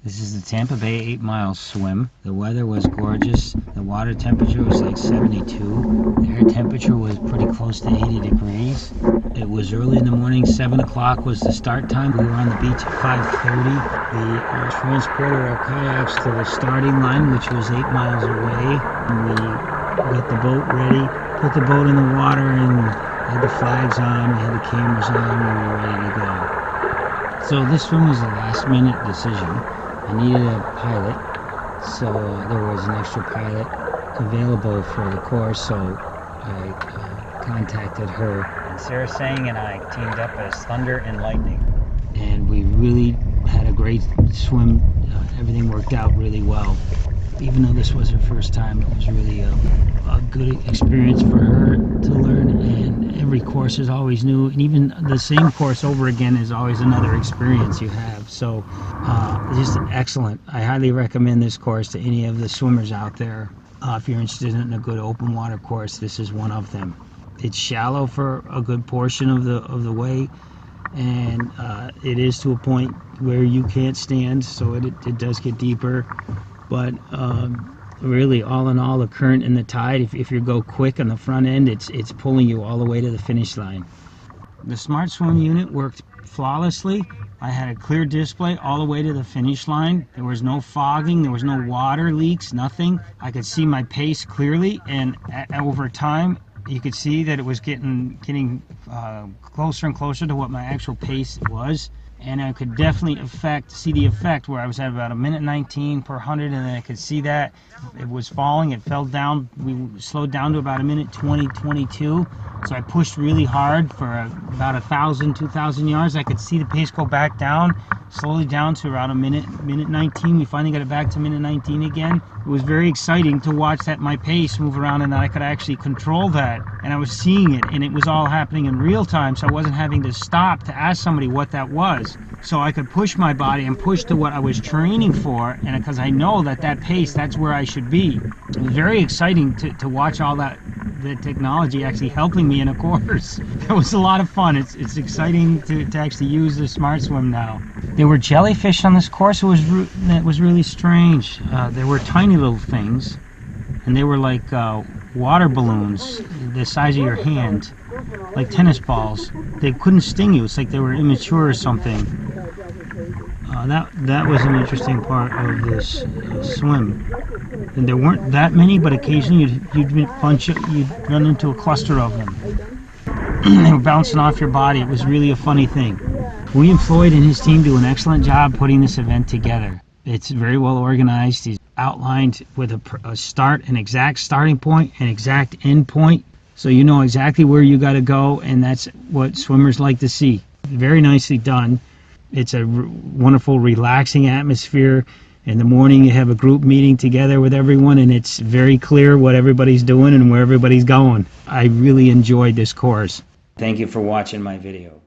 This is the Tampa Bay 8-mile swim. The weather was gorgeous. The water temperature was like 72. The air temperature was pretty close to 80 degrees. It was early in the morning. 7 o'clock was the start time. We were on the beach at 5:30. We transported our kayaks to the starting line, which was 8 miles away. And we got the boat ready, put the boat in the water, and had the flags on, we had the cameras on, and we were ready to go. So this swim was a last-minute decision. I needed a pilot, so there was an extra pilot available for the course, so I contacted her. And Sarah Tsang and I teamed up as Thunder and Lightning. And we really had a great swim. Everything worked out really well. Even though this was her first time, it was really a good experience for her to learn, and every course is always new, and even the same course over again is always another experience you have. So just excellent. I highly recommend this course to any of the swimmers out there. If you're interested in a good open water course, this is one of them. It's shallow for a good portion of the way, and it is to a point where you can't stand, so it does get deeper. But really, all in all, the current and the tide, if you go quick on the front end, it's pulling you all the way to the finish line. The Smart Swim unit worked flawlessly. I had a clear display all the way to the finish line. There was no fogging, there was no water leaks, nothing. I could see my pace clearly, and over time, you could see that it was getting closer and closer to what my actual pace was. And I could definitely see the effect where I was at about 1:19 per 100, and then I could see that it was falling. It fell down. We slowed down to about 1:20, 22. So I pushed really hard for about 1,000, 2,000 yards. I could see the pace go back down, slowly down to around 1:19. We finally got it back to 1:19 again. It was very exciting to watch my pace move around, and that I could actually control that. And I was seeing it, and it was all happening in real time, so I wasn't having to stop to ask somebody what that was. So I could push my body and push to what I was training for, and because I know that pace, that's where I should be. It was very exciting to watch all the technology actually helping me in a course. It was a lot of fun. It's exciting to actually use the Smart Swim now. There were jellyfish on this course. It was really strange. There were tiny little things, and they were like water balloons the size of your hand, like tennis balls. They couldn't sting you. It's like they were immature or something. That was an interesting part of this swim. And there weren't that many, but occasionally you'd run into a cluster of them. They were bouncing off your body. It was really a funny thing. William Floyd and his team do an excellent job putting this event together. It's very well organized. He's outlined with a start, an exact starting point, an exact end point, so you know exactly where you got to go, and that's what swimmers like to see. Very nicely done. It's a wonderful, relaxing atmosphere. In the morning, you have a group meeting together with everyone, and it's very clear what everybody's doing and where everybody's going. I really enjoyed this course. Thank you for watching my video.